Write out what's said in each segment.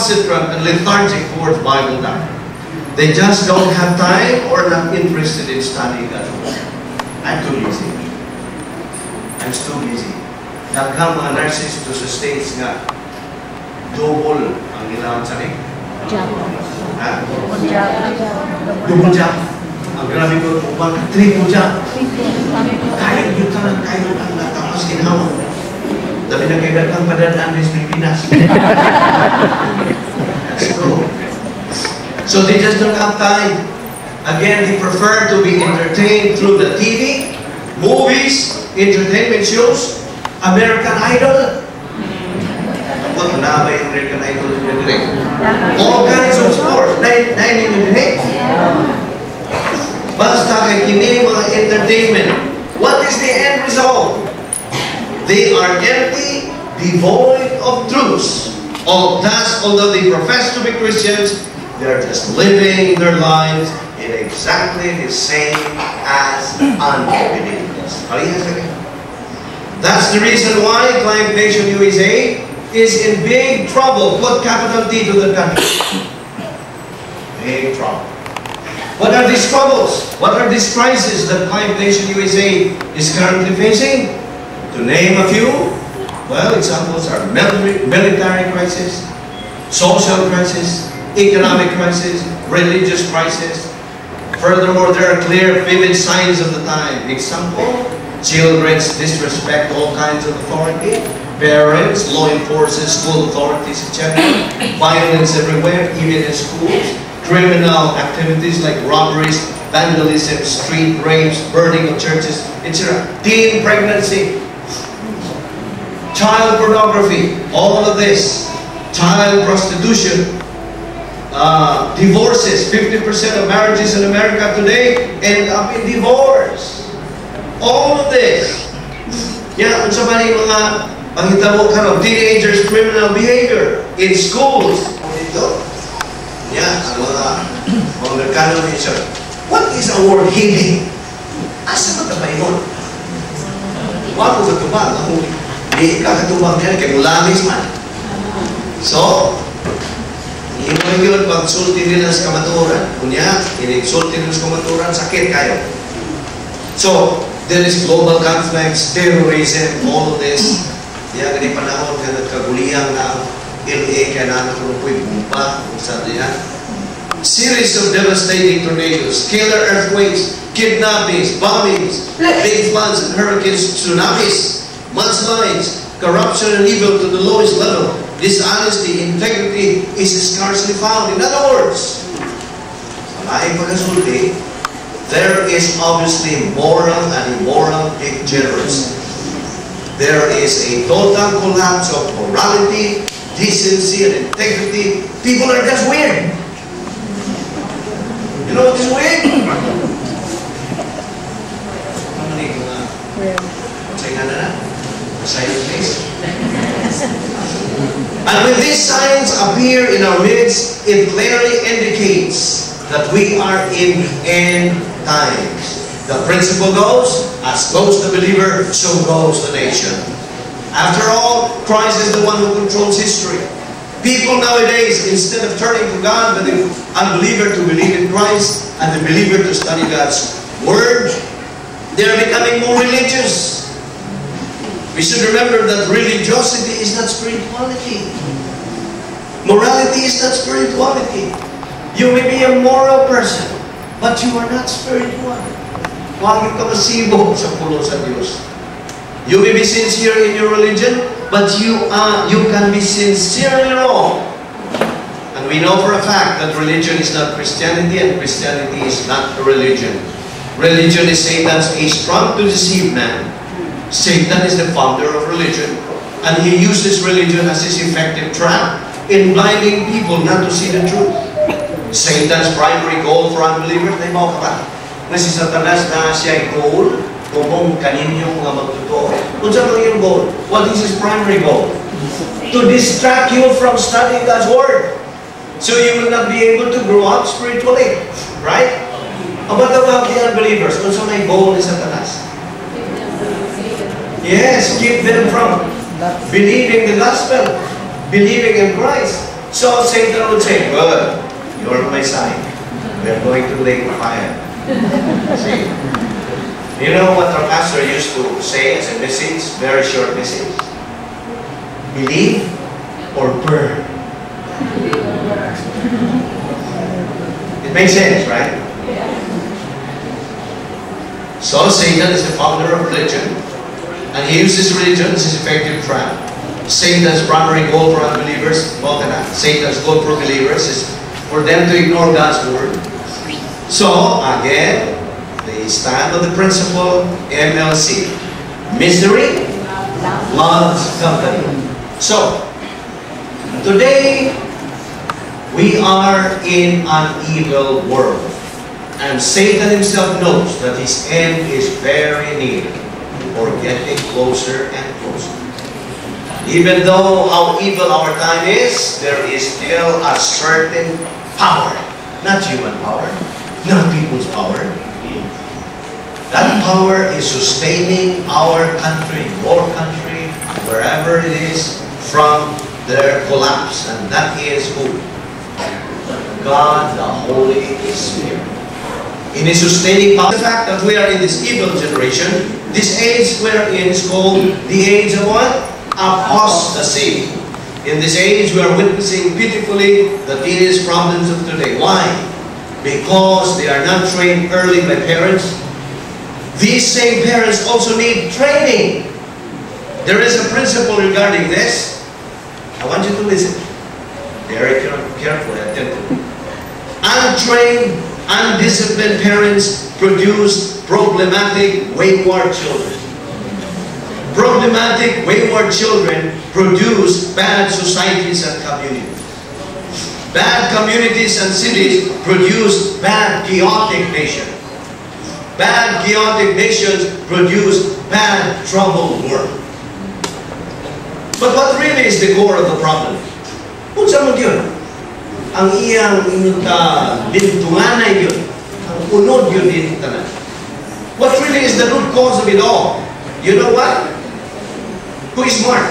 recalcitrant and lethargic towards Bible doctrine. They just don't have time or not interested in studying God's Word. I'm too busy. I'm too busy. Daghang mga nurses to sa States nga double ang ilang sanig. Ha? Double job. Ang grabe ko upang triple job. Kahit yun ka lang, kahit yun ang natapos kinhawa. Dami na kayo daghang padadaan sa Pilipinas. That's true. So they just don't have time. Again, they prefer to be entertained through the TV, movies, entertainment shows, American Idol. What na ba yung American Idol? All kinds of sports. Naiintindihan. Basta kay kini mga entertainment. What is the end result? They are empty, devoid of truths. Thus, although they profess to be Christians, they are just living their lives in exactly the same as unbelievers. That's the reason why Client Nation USA is in big trouble. Put capital T to the country. Big trouble. What are these troubles? What are these crises that Client Nation USA is currently facing? To name a few, well, examples are military crisis, social crisis, economic crisis, religious crisis. Furthermore, there are clear, vivid signs of the time. Example, children's disrespect all kinds of authority, parents, law enforcement, school authorities, etc. Violence everywhere, even in schools. Criminal activities like robberies, vandalism, street rapes, burning of churches, etc. Teen pregnancy, child pornography, all of this, child prostitution, divorces. 50% of marriages in America today end up in divorce. All of this. Yeah, kung sa mga panghitabo ka ng teenagers' criminal behavior in schools. Ito. Yeah, ang mga Amerikano nation. What is a word healing? Asa magkabay mo? Wala ko katubag. Hindi kakatubag niya, kaya mulalis man. So, hindi yun pag-sulti nila sa kamaturan. Kunya, inig-sulti nila sa kamaturan, sakit kayo. So, there is global conflicts, terrorism, all of this. Kaya ganit panahon, kaya nagkaguliyang na LA, kaya nanak ko po'y bumpa, kung saan yan. Series of devastating tornadoes, killer earthquakes, kidnappings, bombings, big floods and hurricanes, tsunamis, mudslides, corruption and evil to the lowest level. Dishonesty, integrity is scarcely found. In other words, there is obviously moral and immoral degeneracy. There is a total collapse of morality, decency, and integrity. People are just weird. You know what is weird? And when these signs appear in our midst, it clearly indicates that we are in end times. The principle goes, as goes the believer, so goes the nation. After all, Christ is the one who controls history. People nowadays, instead of turning to God, but the unbeliever to believe in Christ and the believer to study God's Word, they are becoming more religious. We should remember that religiosity is not spirituality. Morality is not spirituality. You may be a moral person, but you are not spiritual. Huwag ka masibo sa pulo sa Diyos. You may be sincere in your religion, but you can be sincerely wrong. And we know for a fact that religion is not Christianity, and Christianity is not a religion. Religion is Satan's strong to deceive man. Satan is the founder of religion, and he uses religion as his effective trap in blinding people not to see the truth. Satan's primary goal for unbelievers, na mo ka ba? Na si Satanas na siya goal, kumong kaninyong mga magtotoo. Kung saan ang iyong goal? What is his primary goal? To distract you from studying God's Word. So you will not be able to grow up spiritually. Right? About the unbelievers, kung saan may goal ni Satanas? Yes, keep them from believing the gospel, believing in Christ. So Satan would say, good, you're on my side. We're going to lake of fire. See? You know what our pastor used to say as a message, very short message? Believe or burn. It makes sense, right? So Satan is the founder of religion, and he uses religion as his effective trap. Satan's primary goal for unbelievers, Satan's goal for believers is for them to ignore God's word. So, again, they stand on the principle MLC. Misery loves company. So, today, we are in an evil world. And Satan himself knows that his end is very near, or getting closer and closer. Even though how evil our time is, there is still a certain power. Not human power, not people's power. That power is sustaining our country, your country, wherever it is, from their collapse. And that is who? God, the Holy Spirit. In His sustaining power, the fact that we are in this evil generation, this age we're in is called the age of what? Apostasy. In this age, we are witnessing pitifully the teenage problems of today. Why? Because they are not trained early by parents. These same parents also need training. There is a principle regarding this. I want you to listen very carefully, attentively. Untrained, undisciplined parents produce problematic, wayward children. Problematic, wayward children produce bad societies and communities. Bad communities and cities produce bad, chaotic nations. Bad, chaotic nations produce bad, troubled world. But what really is the core of the problem? Kung saan mo yun? Ang iyang lintunganay yun. Ang unod yun din tanan. What really is the root cause of it all? You know what? Who is smart?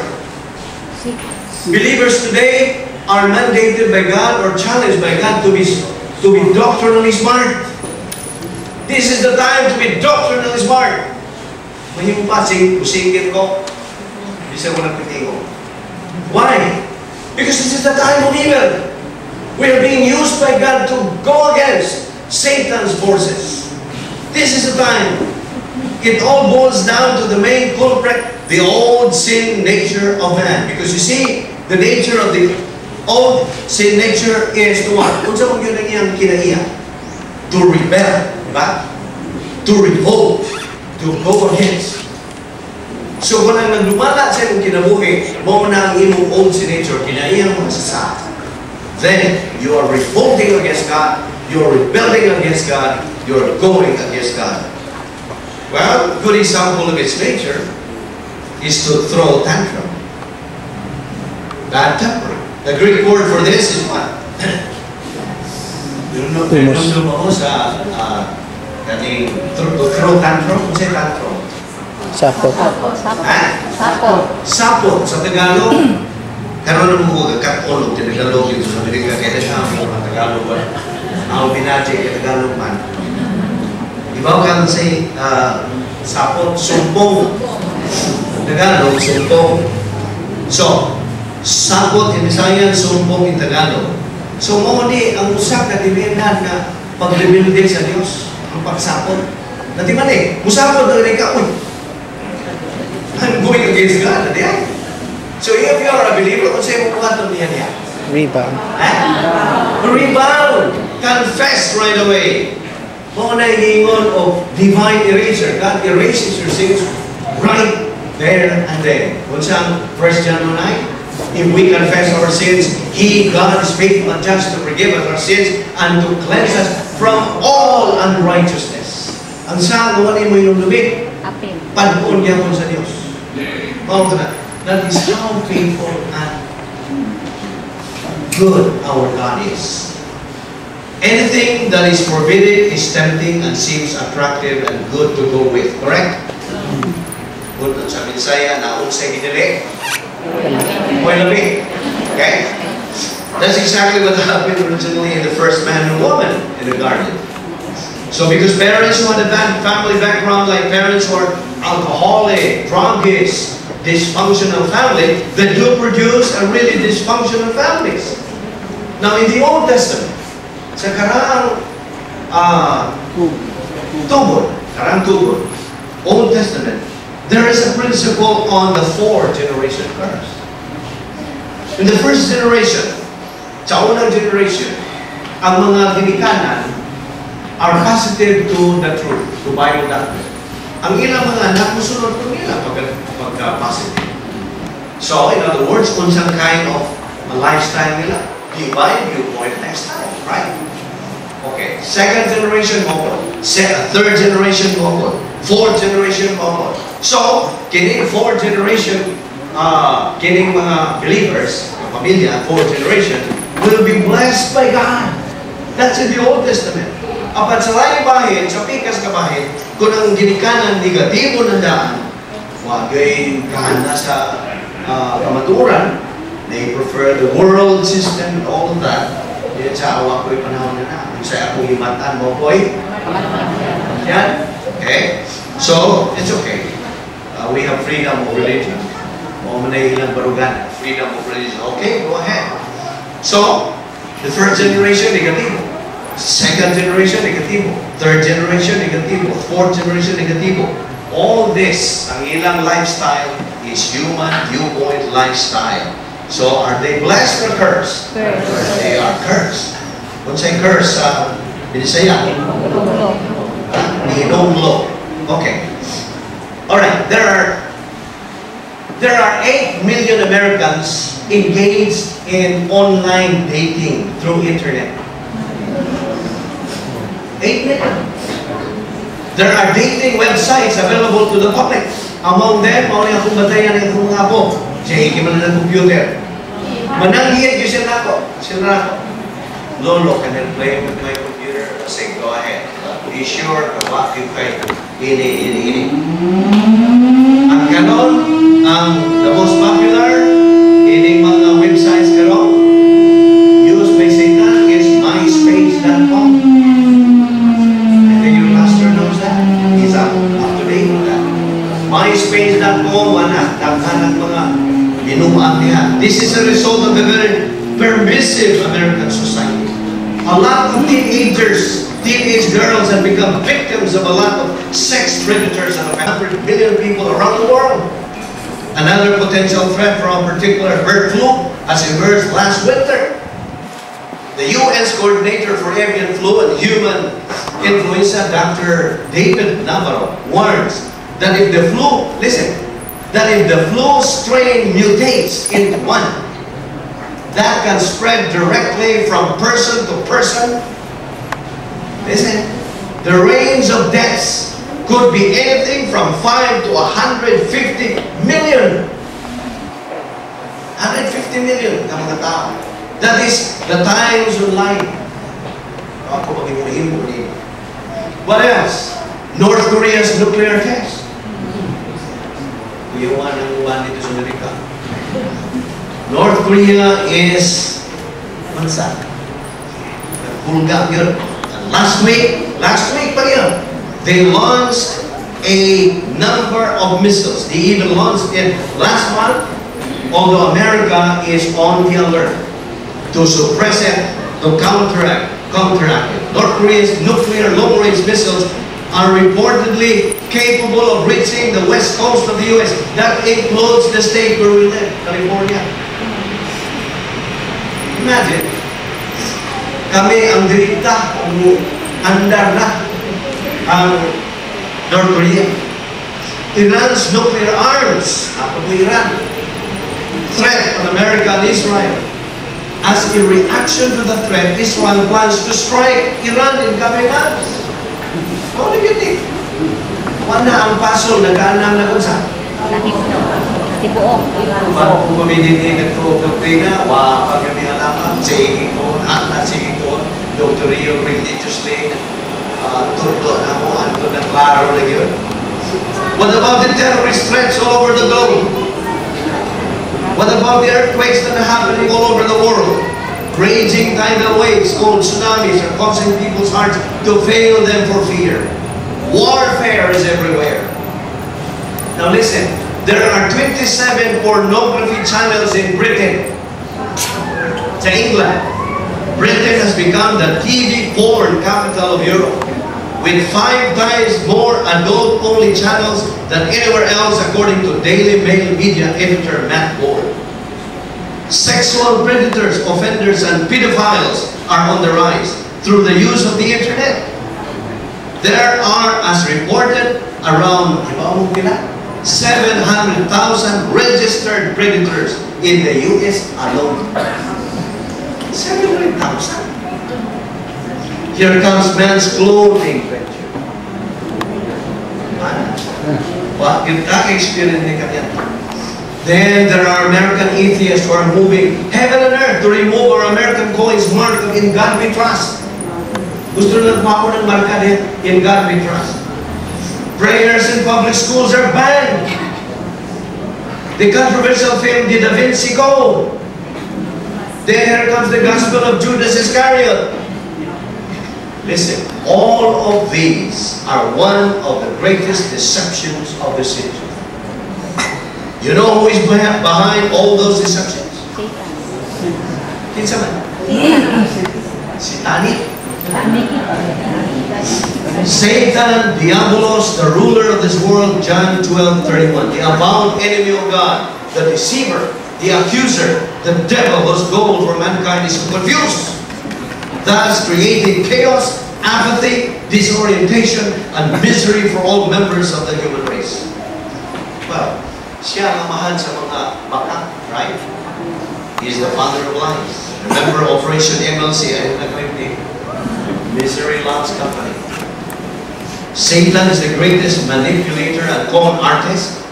Believers today are mandated by God or challenged by God to be doctrinally smart. This is the time to be doctrinally smart. Mahimong pasing, kusingin ko, bisa ko nagpiting ko. Why? Because this is the time of evil. We are being used by God to go against Satan's forces. This is the time. It all boils down to the main culprit, the old sin nature of man. Because you see, the nature of the old sin nature is to what? Kung saan yun ang iyang kinaiya? To rebel, diba? To revolt, to go against. So kung ang nagdumala sa iyong kinabuhi, mo na ang imong old sin nature, kinaiya mo sa then you are revolting against God, you are rebelling against God, you are going against God. Well, a good example of its nature is to throw a tantrum. Bad temper. The Greek word for this is what? Nung ako sa throw tantrum, kung sa'yo tantrum? Sapot. Sapot. Sa Tagalog, karoon na mo kakatulog sa Tagalog ito sa Amerika, kaya na mga Tagalog ba? Ako binadya kaya Tagalog man. Ibaw ka sa sapot, sumpong. Tagalog, sumpong. So, sapot in Visayan, sumpong in Tagalog. So, mo ni ang usak na dibinan na pag-rebelde sa Diyos, ang pagsapot. Natiman musapot na rin ka, uy, I'm going against God, na diyan. So, if you are a believer, kung sa'yo mo buhaton niya. Rebound. Rebound. Confess right away. Mo na hiningon of divine eraser. God erases your sins right there and then. Kung saan 1 John 9, if we confess our sins, He, God, is faithful and just to forgive us our sins and to cleanse us from all unrighteousness. Ang saan, kung ano mo yung lumit, panpoon niya mo sa Diyos. That is how faithful and good our God is. Anything that is forbidden is tempting and seems attractive and good to go with. Correct? Good sa Visayan, naong sa hinili. Mo'y labi. Okay? That's exactly what happened originally in the first man and woman in the garden. So because parents who had a bad family background, like parents who are alcoholic, drunkies, dysfunctional family, they do produce a really dysfunctional families. Now in the Old Testament, sa karang tubod, Old Testament, there is a principle on the 4-generation curse. In the first generation, sa unang generation, ang mga ginikanan are positive to the truth, to Bible doctrine. Ang ilang mga anak, musunod ko nila pagka-positive. So, in other words, unsang kind of a lifestyle nila. Divine viewpoint lifestyle, right? Okay, second generation mo, third generation mo, fourth generation mo. So, kining fourth generation, kining mga believers, pamilya, fourth generation, will be blessed by God. That's in the Old Testament. Apat sa laing bahin, sa pikas ka bahin, kung ang ginikanan negatibo na daan, wagay kahana sa kamaturan, they prefer the world system and all of that. Yan sa awa ko'y panahon na na. Sa akong himatan mo ko'y yan. Okay? So, it's okay. We have freedom of religion. O manay ilang barugan. Freedom of religion. Okay, go ahead. So, the first generation, negatibo. Second generation, negatibo. Third generation, negatibo. Fourth generation, negatibo. All this, ang ilang lifestyle is human viewpoint lifestyle. So, are they blessed or cursed? Cursed. They are cursed. What's a curse? Visayan. Hinonglo. Okay. Alright, there are 8 million Americans engaged in online dating through internet. 8 million. There are dating websites available to the public. Among them, mao ni akong batayan ng akong mga apo. Siya hikiman na ng computer. Mananggiyad yun siya na ako. Lolo, can I play with my computer? I say, go ahead. Be sure to walk you kayo. Ini. Ang kanon, the most popular, mga websites karon, used by Satan is myspace.com. I think your pastor knows that. He's up to date with that. Myspace.com, daghan mga binuang niya. This is a result of a very permissive American society. A lot of teenage girls have become victims of a lot of sex predators and 100 million people around the world. Another potential threat from a particular bird flu has emerged last winter. The UN's coordinator for avian flu and human influenza, Dr. David Navarro, warns that if the flu, that if the flu strain mutates into one, that can spread directly from person to person. Listen, the range of deaths could be anything from 5 to 150 million. 150 million na mga tao. That is the times online. What else? North Korea's nuclear test. Kuyawan ang uwan dito sa Amerika. North Korea is bansa. Hulga yun. Last week pa yun, they launched a number of missiles. They even launched it last month, although America is on the alert to suppress it, to counteract it. North Korea's nuclear long-range missiles are reportedly capable of reaching the west coast of the U.S. That includes the state where we live, California. Imagine, kami ang direkta, andar na ang North Korea. Iran's nuclear arms, Iran, threat on America and Israel. As a reaction to the threat, Israel plans to strike Iran in coming months. How do you think? Wala ang paso, nagkaanam na kung saan? Tibuok. Kung pamilinigan ko doktrina, pag kami alaman, saying ko, saying ko, doctorio religiously, turdo na mo, ano na klaro na yun. What about the terrorist threats all over the globe? What about the earthquakes that are happening all over the world? Raging tidal waves called tsunamis are causing people's hearts to fail them for fear. Warfare is everywhere. Now listen, there are 27 pornography channels in Britain. To England. Britain has become the TV porn capital of Europe, with 5 times more adult-only channels than anywhere else, according to Daily Mail media editor Matt Ward. Sexual predators, offenders, and pedophiles are on the rise through the use of the internet. There are, as reported, around 700,000 registered predators in the US alone. 700,000. Here comes men's clothing venture. What? Yung experience ni kanya. Then there are American atheists who are moving heaven and earth to remove our American coins marked in God we trust. Gusto na nagpako ng marka din, in God we trust. Prayers in public schools are banned. The controversial film The Da Vinci Code. Then here comes the gospel of Judas Iscariot. Listen, all of these are one of the greatest deceptions of the century. You know who is behind all those deceptions? Kinsa man? Satanic. Satan, Diabolos, the ruler of this world, John 12:31. The avowed enemy of God, the deceiver, the accuser, the devil whose goal for mankind is to confuse, thus creating chaos, apathy, disorientation, and misery for all members of the human race. Well, siya ang mahal sa mga baka, right? He is the father of lies. Remember Operation MLC, I nag-clip. Misery loves company. Satan is the greatest manipulator and con artist,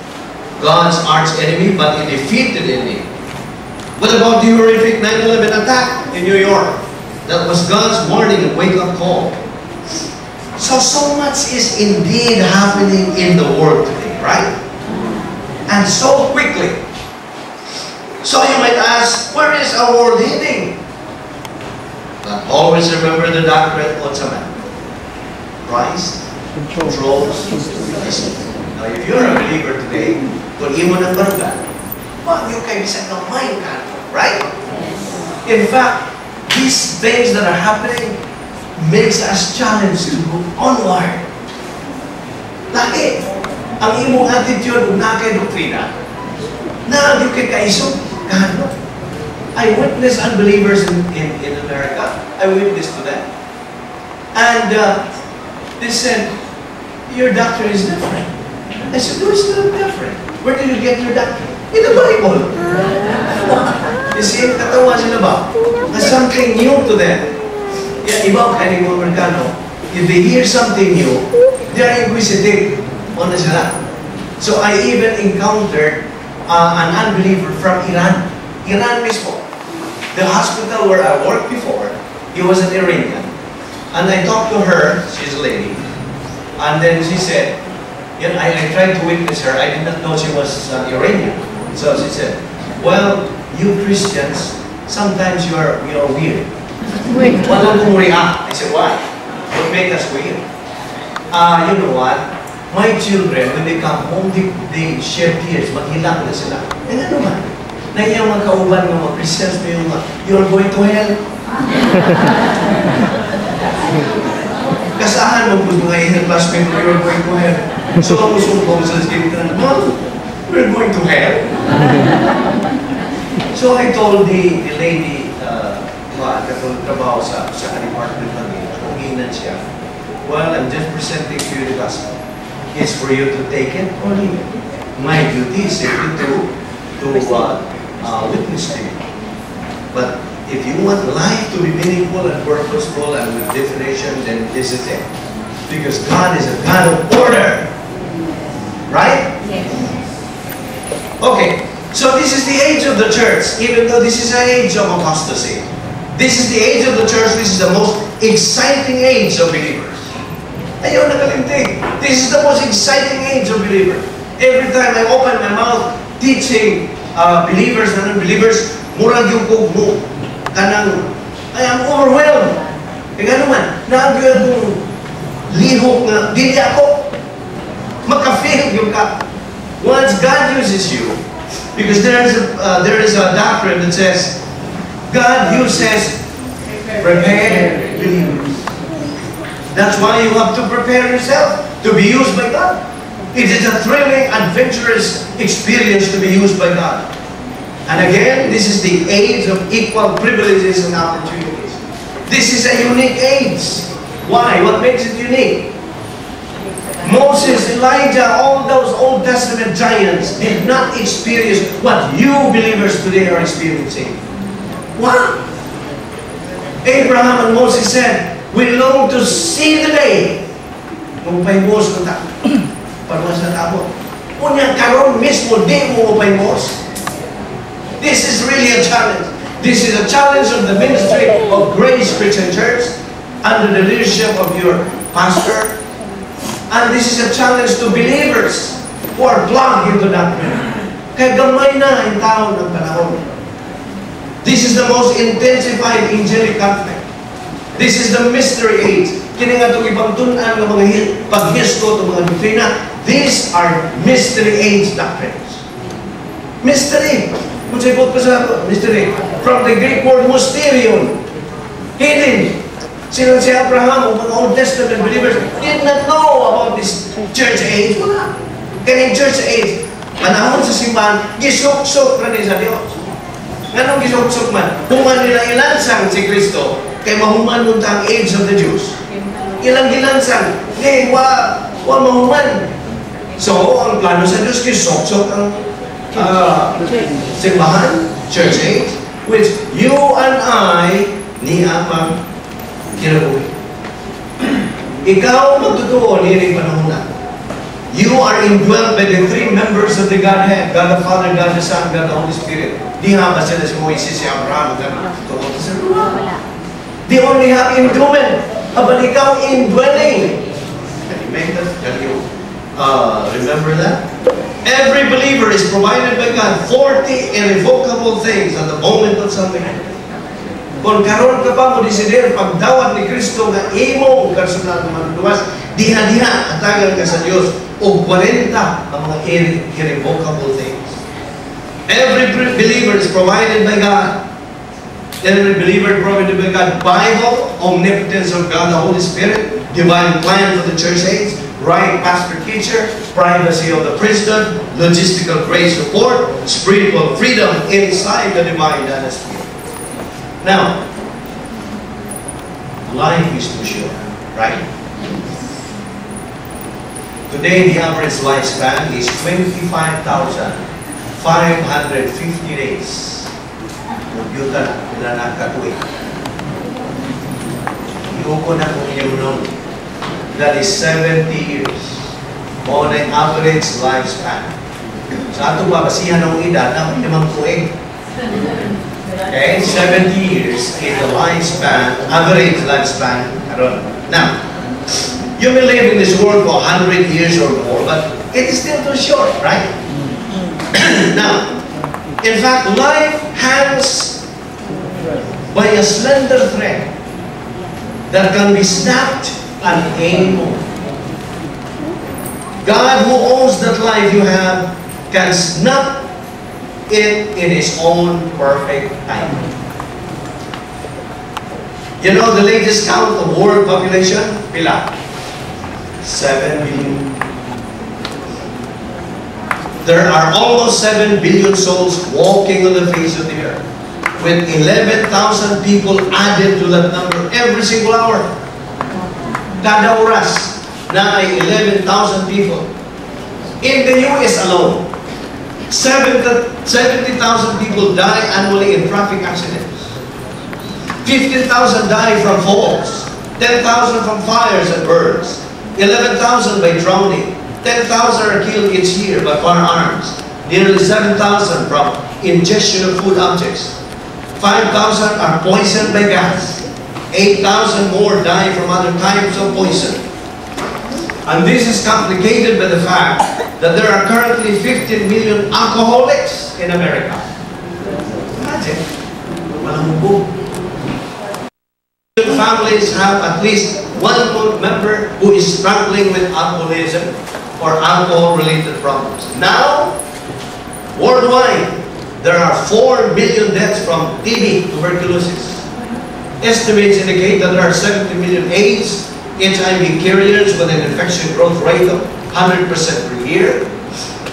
God's arch enemy, but he defeated him. What about the horrific 9/11 attack in New York? That was God's warning and wake-up call. So much is indeed happening in the world today, right? And so quickly. So you might ask, where is our world heading? But always remember the doctrine of man. Christ controls history. Now if you're a believer today, kung imo ng barga, wag yung kayo sa kamay ka, right? In fact, these things that are happening makes us challenged to go onward. Lagi, ang imong attitude na kay doktrina, na yung kay kaisog, kahano. I witness unbelievers in America. I witness to them. And they said, your doctrine is different. I said, no, it's not different. Where did you get your doctrine? In the Bible. You see, katawa sila ba? There's something new to them. Yeah, iba ka ng Amerikano. If they hear something new, they are inquisitive. Ano sila? So I even encountered an unbeliever from Iran. Iran mismo. The hospital where I worked before, he was an Iranian. And I talked to her, she's a lady. And then she said, you know, I tried to witness her. I did not know she was Iranian. So she said, well, you Christians, sometimes you are weird. Wala kong react. I said, why? What make us weird? You know what? My children, when they come home, they shed tears. Maghilak na sila. Eh, ano man? Nahiyang mga kauban ng mga Christians na yung you're going to hell. Kasahan mo po mga ilang classmates, you're going to hell. So, ang musumpong sa skin ka, no, we're going to hell. So, I told the lady, trabaho sa department namin, kuminan siya, well, I'm just presenting to you the gospel. It's for you to take it or leave it. My duty is simply to witness to you. But if you want life to be meaningful and purposeful and with definition, then this is it. Because God is a God of order. Right? Yes. Okay. So this is the age of the church, even though this is an age of apostasy. This is the age of the church. This is the most exciting age of believers. Ayaw nakalimtig. This is the most exciting age of believers. Every time I open my mouth teaching believers and non-believers, murag yung kugmo. kanang, I am overwhelmed. Kaya nga naman, naagyo akong lihok nga, dili ako. Maka-fail yung ka. Once God uses you, because there is a doctrine that says, God uses prepared believers. That's why you have to prepare yourself to be used by God. It is a thrilling, adventurous experience to be used by God. And again, this is the age of equal privileges and opportunities. This is a unique age. Why? What makes it unique? Moses, Elijah, all those Old Testament giants did not experience what you believers today are experiencing. What? Abraham and Moses said, we long to see the day. Mupay-mos ko ta. Parang sa tabo. Unyang karon mismo, di mo mupay-mos. This is really a challenge. This is a challenge of the ministry of Grace Christian Church under the leadership of your pastor. And this is a challenge to believers who are plugged into that. Kaya gamay na ang taon ng panahon. This is the most intensified angelic conflict. This is the mystery age. Kini nga itong ibang tunan ng mga paghisto, itong mga doktrina. These are mystery age doctrines. Mystery. Magsipot pa sa mystery. From the Greek word mysterion. Hidden. Sino si Abraham o mga Old Testament believers did not know about this church age. Wala. Kaya yung church age, panahon sa simbahan, gisok-sok na ni sa Diyos. Ganong gisok-sok man? Human nila ilansang si Kristo, kay mahuman nun ang age of the Jews. Ilang gilansang, wa mahuman. So, ang plano sa Diyos, gisok-sok ang simbahan, church age, which you and I ni apang kinabuhi. Ikaw magtotoo ni panahon na. You are indwelt by the three members of the Godhead, God the Father, God the Son, God the Holy Spirit. Di nga ba sila si Moises, si Abraham, they only have endowment, but ikaw indwelling. Can you make that? Can you remember that? Every believer is provided by God 40 irrevocable things at the moment of salvation. Kung karon ka pa mo desider pagdawat ni Kristo nga imo personal na maluwas, diha-diha atagan ka sa Dios o 40 ang mga irrevocable things. Every believer is provided by God. Every believer is provided by God. Bible, omnipotence of God, the Holy Spirit, divine plan for the church age, right pastor-teacher, privacy of the priesthood, logistical grace support, spiritual freedom inside the divine dynasty. Now, life is too short, right? Today, the average lifespan is 25,550 days. Computer na, pinanakatuwi. Iuko na kung inyong that is 70 years on an average lifespan. Sa ato babasihan ng edad na limang tuig. Okay, 70 years is the lifespan, average lifespan. Now, you may live in this world for 100 years or more, but it is still too short, right? Now, in fact, life hangs by a slender thread that can be snapped at any moment. God, who owns that life you have, can snap it in His own perfect time. You know the latest count of world population? Pila? 7 billion. There are almost 7 billion souls walking on the face of the earth, with 11,000 people added to that number every single hour. Kada oras na ay 11,000 people. In the US alone, 70,000 people die annually in traffic accidents. 15,000 die from falls. 10,000 from fires and burns. 11,000 by drowning. 10,000 are killed each year by firearms. Nearly 7,000 from ingestion of food objects. 5,000 are poisoned by gas. 8,000 more die from other types of poison. And this is complicated by the fact that there are currently 15 million alcoholics in America. Imagine. Walang hubog. families have at least one member who is struggling with alcoholism or alcohol-related problems. Now, worldwide, there are 4 million deaths from TB, tuberculosis. Estimates indicate that there are 70 million AIDS, HIV carriers with an infection growth rate of 100% per year.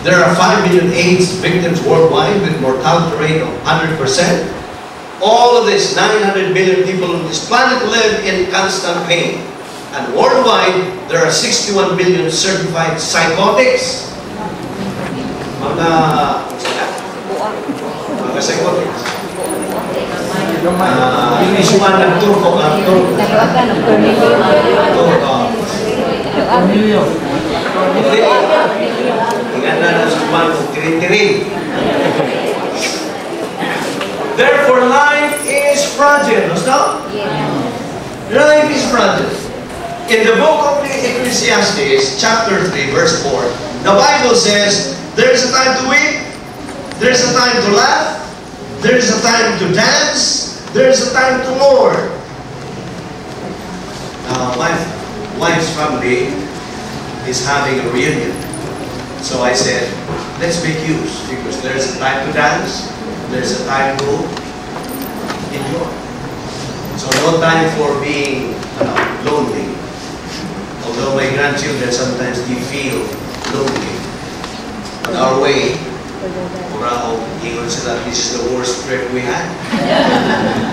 There are 5 million AIDS victims worldwide with mortality rate of 100%. All of this, 900 million people on this planet live in constant pain. And worldwide, there are 61 million certified psychotics. Mga psychotics. Yung isuan ng turko. Therefore, life is fragile. Stop. Life is fragile. In the book of Ecclesiastes, chapter 3, verse 4, the Bible says, there is a time to weep, there is a time to laugh, there is a time to dance, there is a time to mourn. My wife's family is having a reunion. So I said, let's make use, because there's a time to dance, there's a time to enjoy. So no time for being lonely. Although my grandchildren sometimes they feel lonely. On our way, this is the worst trip we had.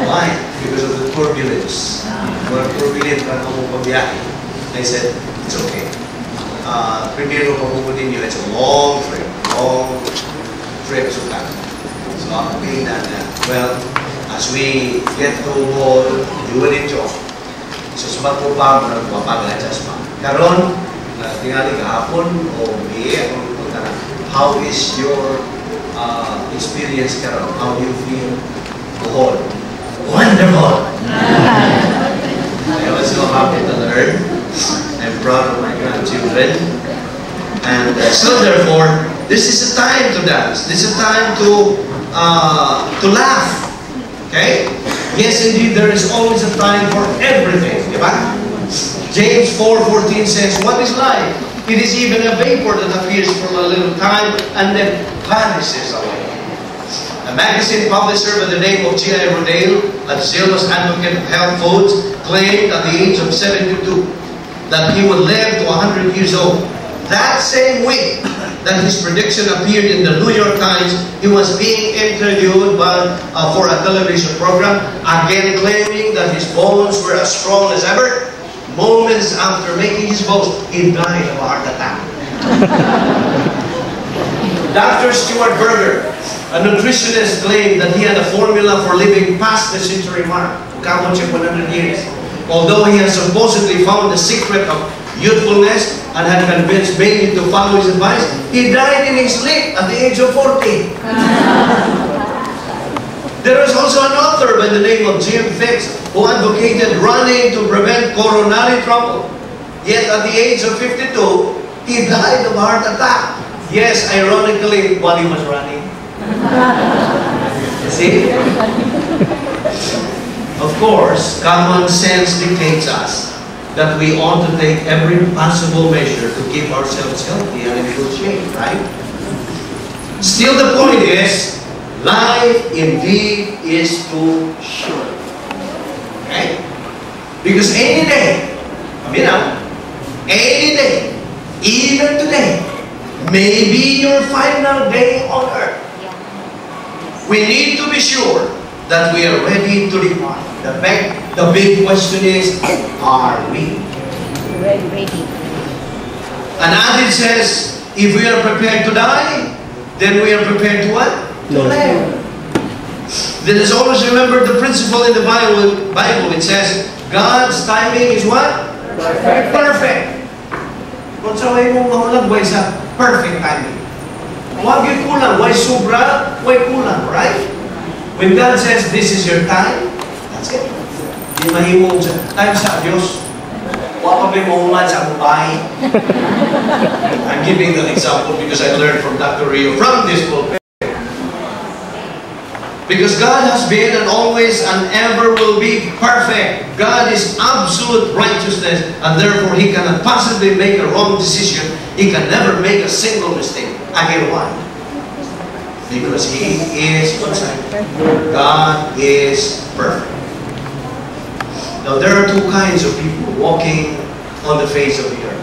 Why? Because of the turbulence. Turbulent pa akong pagbiyahe. I said, it's okay. Primero papupunin nyo, it's a long trip. So okay na. Well, as we get to all, you will enjoy. So sabat mo pa mo nagpapag-adjust pa. Karon, tingali kahapon o how is your experience karon? How do you feel? Bohol. Wonderful! I was so happy to learn. I'm proud of my grandchildren. And so therefore, this is a time to dance. This is a time to laugh. Okay? Yes, indeed, there is always a time for everything. Diba? James 4:14 says, what is life? It is even a vapor that appears for a little time and then vanishes away. A magazine publisher by the name of G.I. Rodale, a zealous advocate of health foods, claimed at the age of 72 that he would live to 100 years old. That same week that his prediction appeared in the New York Times, he was being interviewed for a television program, again claiming that his bones were as strong as ever. Moments after making his boast, he died of a heart attack. Dr. Stuart Berger, a nutritionist, claimed that he had a formula for living past the century mark, 100 years. Although he has supposedly found the secret of youthfulness and had convinced many to follow his advice, he died in his sleep at the age of 40. There is also an author by the name of Jim Fix who advocated running to prevent coronary trouble. Yet at the age of 52, he died of a heart attack. Yes, ironically, while he was running. You see? Of course, common sense dictates us that we ought to take every possible measure to keep ourselves healthy and in good shape, right? Still, the point is, life indeed is too short. Okay? Because any day, any day, even today, may be your final day on earth. We need to be sure that we are ready to depart. The big question is, are we? Ready. An adage says, if we are prepared to die, then we are prepared to what? To live. Let us always remember the principle in the Bible. It says, God's timing is what? Perfect. Kung sa way mong mahulag, why sa perfect timing? Huwag yung kulang. Why sobra? Why kulang? Right? When God says, this is your time, that's it. Di mahimong sa time sa Diyos. Huwag pa may mahuman sa buhay. I'm giving that example because I learned from Dr. Rio from this book. Because God has been and always and ever will be perfect. God is absolute righteousness, and therefore He cannot possibly make a wrong decision. He can never make a single mistake. Again, why? Because He is God is perfect. Now there are two kinds of people walking on the face of the earth.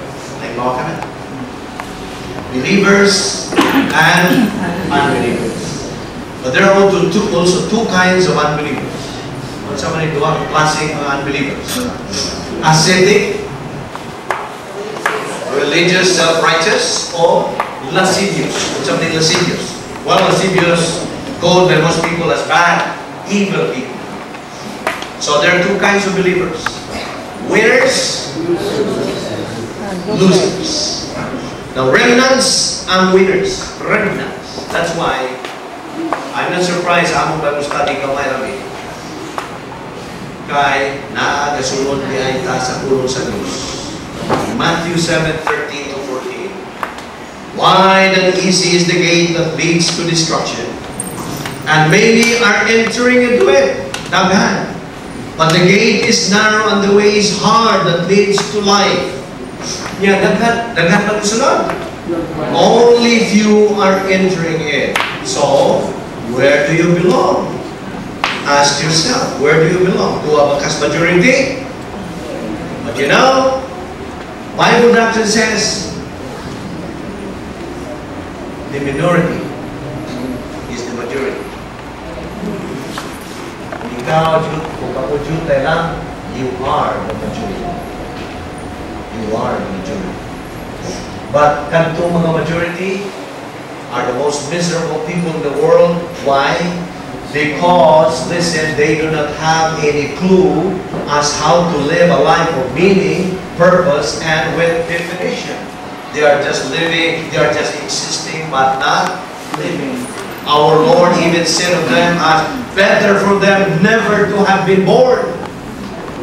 Believers and unbelievers. But there are also two kinds of unbelievers. What's somebody do? Classic unbelievers. Ascetic, religious, self-righteous, or lascivious. What's something lascivious? Well, lascivious called by most people as bad, evil people. So there are two kinds of believers. Winners, losers. Now remnants and winners. Remnants. That's why I'm not surprised among Bible study kamay rami. Kay naagasunod ni ay ta sa pulong sa Diyos. Matthew 7:13 to 14. Wide and easy is the gate that leads to destruction, and many are entering into it. Daghan. But the gate is narrow and the way is hard that leads to life. Yeah, daghan pa sunod. Only few are entering it. So, where do you belong? Ask yourself, where do you belong? To a vast majority? But you know, Bible doctrine says the minority is the majority. Ikaw, kung ako jutay lang, you are the majority. You are the majority. But kanto mga majority are the most miserable people in the world. Why? Because, listen, they do not have any clue as how to live a life of meaning, purpose, and with definition. They are just living, they are just existing, but not living. Our Lord even said of them, as better for them never to have been born.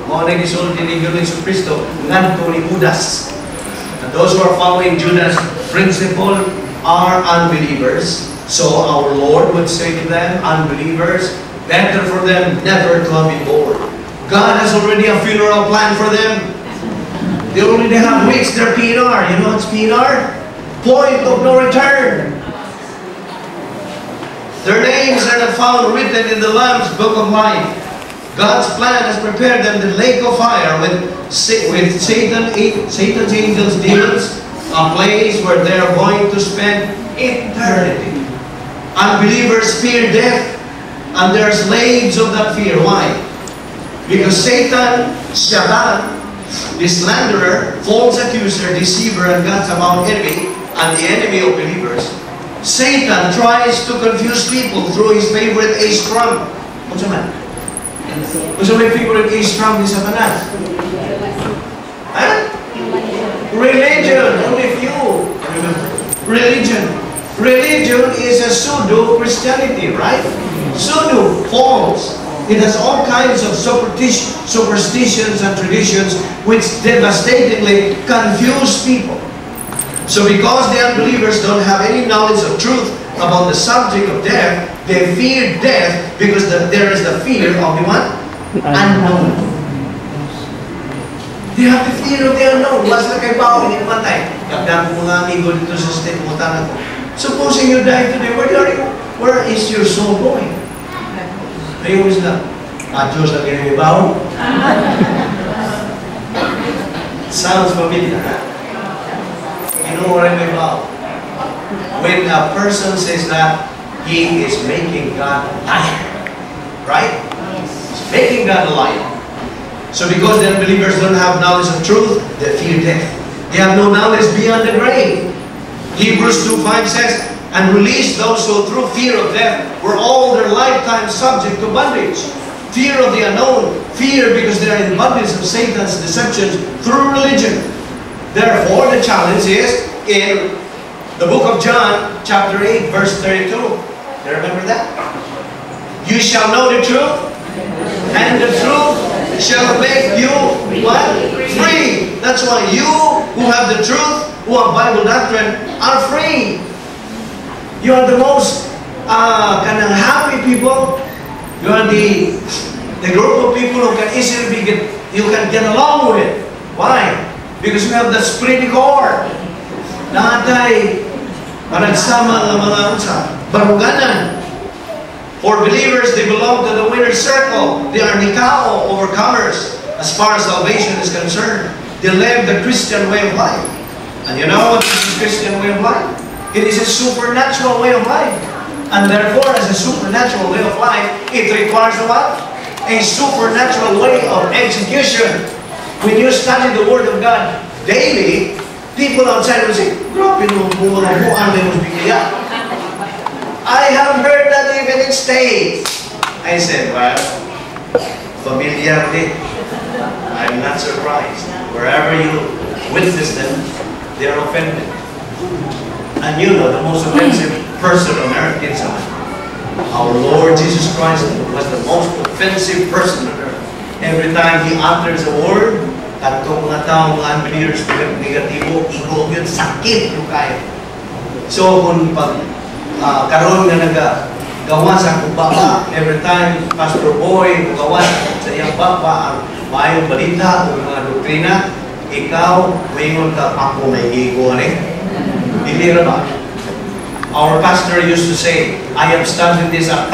Mga nagisulod din ni Kristo, nganto ni Judas. And those who are following Judas' principle are unbelievers. So our Lord would say to them, unbelievers, better for them never to have been born. God has already a funeral plan for them. They already have reached their PNR. You know what's PNR? Point of no return. Their names are not found written in the Lamb's book of life. God's plan has prepared them the lake of fire with Satan's angels, demons, a place where they are going to spend eternity. Unbelievers fear death, and they are slaves of that fear. Why? Because Satan, Satan, the slanderer, false accuser, deceiver, and God's avowed enemy, and the enemy of believers, Satan tries to confuse people through his favorite ace drum. What's the man? What's my favorite ace drum ni Satanas? Huh? Religion, only few. Religion. Religion is a pseudo-Christianity, right? Pseudo, false. It has all kinds of superstitions and traditions which devastatingly confuse people. So because the unbelievers don't have any knowledge of truth about the subject of death, they fear death because there is the fear of the what? Unknown. They have the fear of the unknown. Mas na kay Pao, hindi matay. Dagdag ko mga amigo dito sa state mo tanong ko. Supposing you die today, where is your soul going? Ayun is na. Diyos na kinimibaw. Sounds familiar, huh? You know what I mean about? When a person says that, he is making God a liar. Right? He's making God a liar. So because the unbelievers don't have knowledge of truth, they fear death. They have no knowledge beyond the grave. Hebrews 2:5 says, and release those who through fear of death were all their lifetime subject to bondage. Fear of the unknown. Fear because they are in bondage of Satan's deceptions through religion. Therefore, the challenge is in the book of John, chapter 8, verse 32. You remember that? You shall know the truth, and the truth shall make you what? Free. That's why you who have the truth, who have Bible doctrine, are free. You are the most happy people You are the group of people who can easily you can get along with. Why? Because you have the spring core. Natay managsama ng mga baruganan. For believers, they belong to the winner's circle. They are nikao, overcomers, as far as salvation is concerned. They live the Christian way of life. And you know what is the Christian way of life? It is a supernatural way of life. And therefore, as a supernatural way of life, it requires a what? A supernatural way of execution. When you study the Word of God daily, people outside will say, grabe mo po, I have heard that even in States. I said, well, familiar din. I'm not surprised. Wherever you witness them, they are offended. And you know, the most offensive person on earth is our Lord Jesus Christ was the most offensive person on earth. Every time He utters a word, at itong mga tao, mga unbelievers, negatibo, ego yun, sakit yung kaya. So, kung karoon na nagawa sa kubaba, every time Pastor Boy gawa sa iyang baba ang mayong balita o mga doktrina, ikaw, mayroon ka, ako may ego, hindi na ba? Our pastor used to say, I have studied this 1,000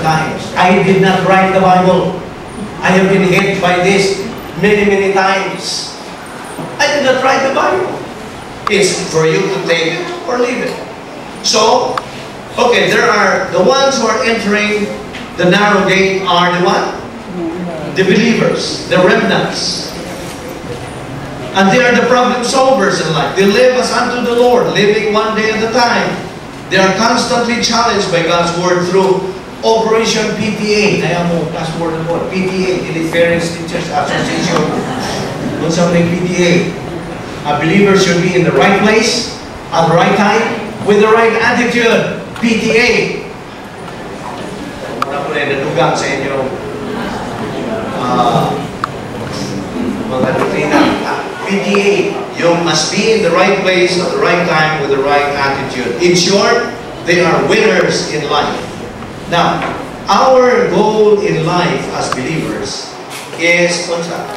times. I did not write the Bible. I have been hit by this many, many times. I did not write the Bible. It's for you to take it or leave it. So, okay, there are the ones who are entering the narrow gate are the what? The believers, the remnants. And they are the problem solvers in life. They live as unto the Lord, living one day at a time. They are constantly challenged by God's Word through Operation PTA. Kaya mo, last word na po, PTA, Elite Parents Teachers Association. Kung sa may PTA, a believer should be in the right place, at the right time, with the right attitude. PTA. Muna po na nadugang sa inyo mga doktrina. PTA, you must be in the right place at the right time with the right attitude. In short, they are winners in life. Now, our goal in life as believers is what's that?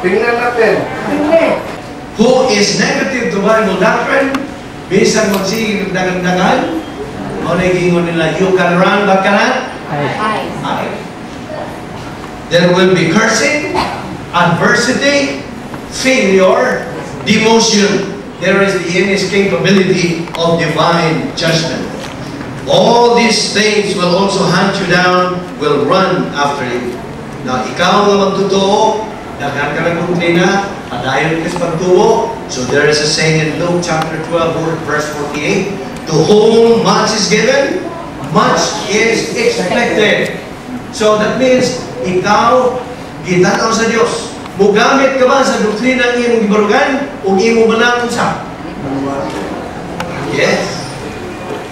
Tingnan natin. Who is negative to Bible doctrine? Bisan magsiging dagan-dagan, o nagingon nila, you can run, but cannot? Hide. There will be cursing, adversity, failure, demotion. There is the inescapability of divine judgment. All these things will also hunt you down, will run after you. Now, ikaw nga magtotoo, daghan ka ng doktrina, adayon ka sa pagtuo. So there is a saying in Luke chapter 12, verse 48, to whom much is given, much is expected. So that means, ikaw, gitanaw sa Diyos. Mugamit ka ba sa doktrina ng iyong gibarugan o iyong manakot sa? Yes.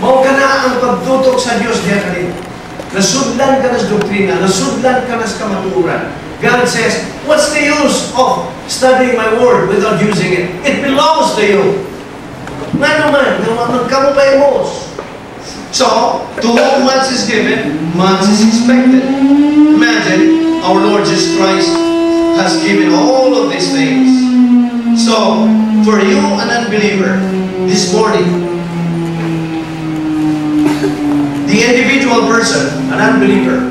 Mao ka na ang pagtutok sa Diyos diya kanina. Nasudlan ka na sa doktrina, nasudlan ka na sa kamaturan. God says, what's the use of studying my word without using it? It belongs to you. Nga naman, magkamupay-mos. So, to whom much is given, much is expected. Imagine, our Lord Jesus Christ has given all of these things. So, for you, an unbeliever, this morning, the individual person, an unbeliever,